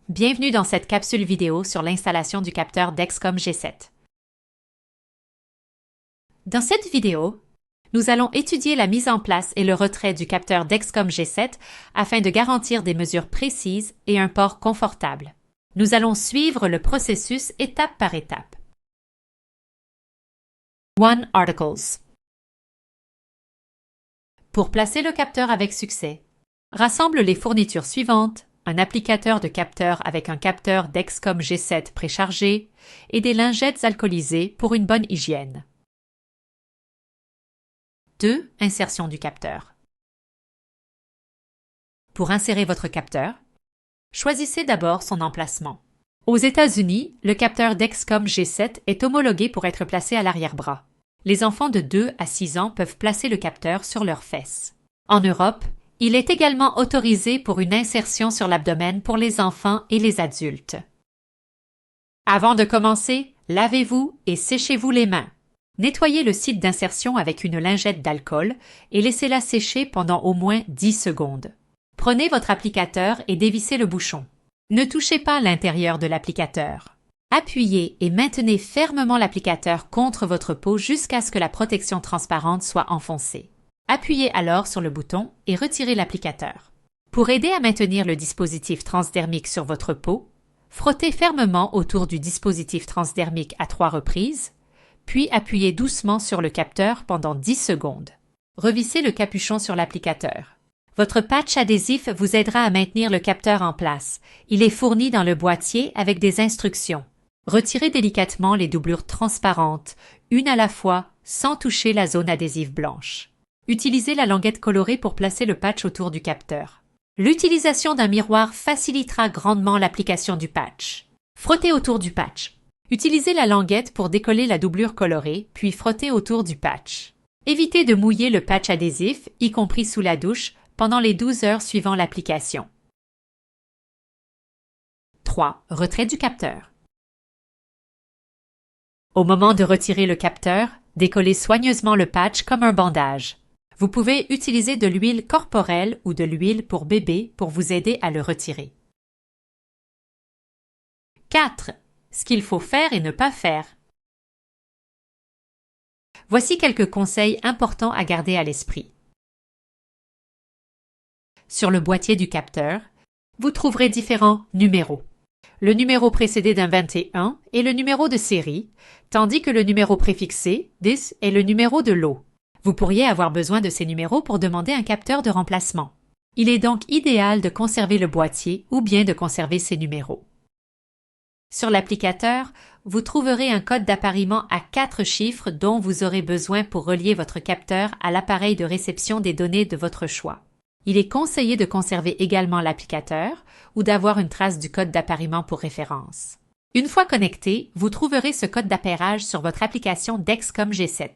Bienvenue dans cette capsule vidéo sur l'installation du capteur Dexcom G7. Dans cette vidéo, nous allons étudier la mise en place et le retrait du capteur Dexcom G7 afin de garantir des mesures précises et un port confortable. Nous allons suivre le processus étape par étape. 1. Articles. Pour placer le capteur avec succès, rassemble les fournitures suivantes: un applicateur de capteur avec un capteur Dexcom G7 préchargé et des lingettes alcoolisées pour une bonne hygiène. 2. Insertion du capteur. Pour insérer votre capteur, choisissez d'abord son emplacement. Aux États-Unis, le capteur Dexcom G7 est homologué pour être placé à l'arrière-bras. Les enfants de 2 à 6 ans peuvent placer le capteur sur leurs fesses. En Europe, il est également autorisé pour une insertion sur l'abdomen pour les enfants et les adultes. Avant de commencer, lavez-vous et séchez-vous les mains. Nettoyez le site d'insertion avec une lingette d'alcool et laissez-la sécher pendant au moins 10 secondes. Prenez votre applicateur et dévissez le bouchon. Ne touchez pas l'intérieur de l'applicateur. Appuyez et maintenez fermement l'applicateur contre votre peau jusqu'à ce que la protection transparente soit enfoncée. Appuyez alors sur le bouton et retirez l'applicateur. Pour aider à maintenir le dispositif transdermique sur votre peau, frottez fermement autour du dispositif transdermique à 3 reprises, puis appuyez doucement sur le capteur pendant 10 secondes. Revissez le capuchon sur l'applicateur. Votre patch adhésif vous aidera à maintenir le capteur en place. Il est fourni dans le boîtier avec des instructions. Retirez délicatement les doublures transparentes, une à la fois, sans toucher la zone adhésive blanche. Utilisez la languette colorée pour placer le patch autour du capteur. L'utilisation d'un miroir facilitera grandement l'application du patch. Frottez autour du patch. Utilisez la languette pour décoller la doublure colorée, puis frottez autour du patch. Évitez de mouiller le patch adhésif, y compris sous la douche, pendant les 12 heures suivant l'application. 3. Retrait du capteur. Au moment de retirer le capteur, décollez soigneusement le patch comme un bandage. Vous pouvez utiliser de l'huile corporelle ou de l'huile pour bébé pour vous aider à le retirer. 4. Ce qu'il faut faire et ne pas faire. Voici quelques conseils importants à garder à l'esprit. Sur le boîtier du capteur, vous trouverez différents numéros. Le numéro précédé d'un 21 est le numéro de série, tandis que le numéro préfixé, 10, est le numéro de lot. Vous pourriez avoir besoin de ces numéros pour demander un capteur de remplacement. Il est donc idéal de conserver le boîtier ou bien de conserver ces numéros. Sur l'applicateur, vous trouverez un code d'appariement à 4 chiffres dont vous aurez besoin pour relier votre capteur à l'appareil de réception des données de votre choix. Il est conseillé de conserver également l'applicateur ou d'avoir une trace du code d'appariement pour référence. Une fois connecté, vous trouverez ce code d'appairage sur votre application Dexcom G7.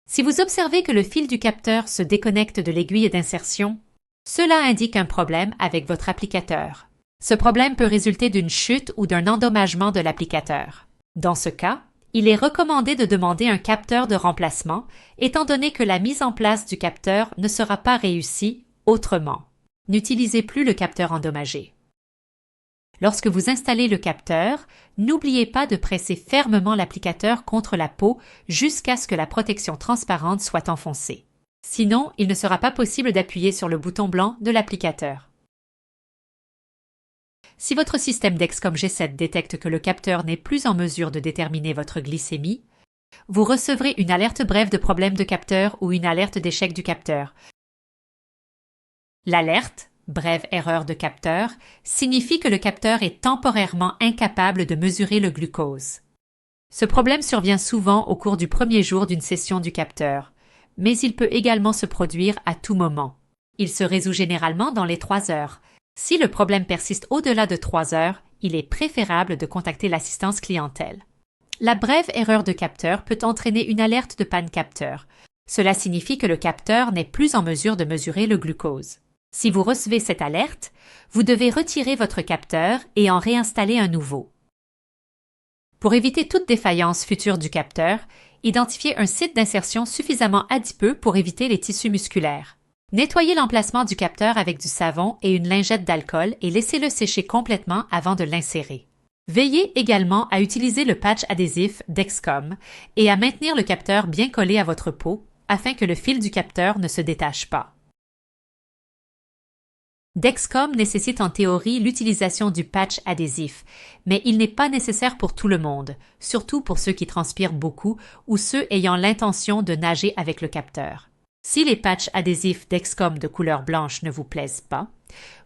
Si vous observez que le fil du capteur se déconnecte de l'aiguille d'insertion, cela indique un problème avec votre applicateur. Ce problème peut résulter d'une chute ou d'un endommagement de l'applicateur. Dans ce cas, il est recommandé de demander un capteur de remplacement, étant donné que la mise en place du capteur ne sera pas réussie autrement. N'utilisez plus le capteur endommagé. Lorsque vous installez le capteur, n'oubliez pas de presser fermement l'applicateur contre la peau jusqu'à ce que la protection transparente soit enfoncée. Sinon, il ne sera pas possible d'appuyer sur le bouton blanc de l'applicateur. Si votre système Dexcom G7 détecte que le capteur n'est plus en mesure de déterminer votre glycémie, vous recevrez une alerte brève de problème de capteur ou une alerte d'échec du capteur. L'alerte, brève erreur de capteur, signifie que le capteur est temporairement incapable de mesurer le glucose. Ce problème survient souvent au cours du premier jour d'une session du capteur, mais il peut également se produire à tout moment. Il se résout généralement dans les 3 heures. Si le problème persiste au-delà de 3 heures, il est préférable de contacter l'assistance clientèle. La brève erreur de capteur peut entraîner une alerte de panne capteur. Cela signifie que le capteur n'est plus en mesure de mesurer le glucose. Si vous recevez cette alerte, vous devez retirer votre capteur et en réinstaller un nouveau. Pour éviter toute défaillance future du capteur, identifiez un site d'insertion suffisamment adipeux pour éviter les tissus musculaires. Nettoyez l'emplacement du capteur avec du savon et une lingette d'alcool et laissez-le sécher complètement avant de l'insérer. Veillez également à utiliser le patch adhésif Dexcom et à maintenir le capteur bien collé à votre peau afin que le fil du capteur ne se détache pas. Dexcom nécessite en théorie l'utilisation du patch adhésif, mais il n'est pas nécessaire pour tout le monde, surtout pour ceux qui transpirent beaucoup ou ceux ayant l'intention de nager avec le capteur. Si les patchs adhésifs Dexcom de couleur blanche ne vous plaisent pas,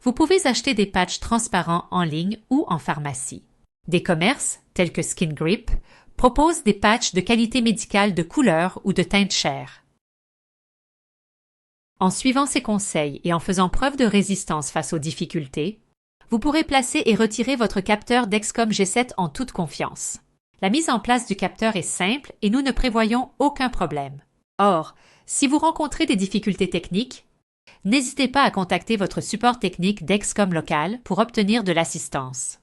vous pouvez acheter des patchs transparents en ligne ou en pharmacie. Des commerces, tels que Skin Grip, proposent des patchs de qualité médicale de couleur ou de teinte chair. En suivant ces conseils et en faisant preuve de résistance face aux difficultés, vous pourrez placer et retirer votre capteur Dexcom G7 en toute confiance. La mise en place du capteur est simple et nous ne prévoyons aucun problème. Or, si vous rencontrez des difficultés techniques, n'hésitez pas à contacter votre support technique Dexcom local pour obtenir de l'assistance.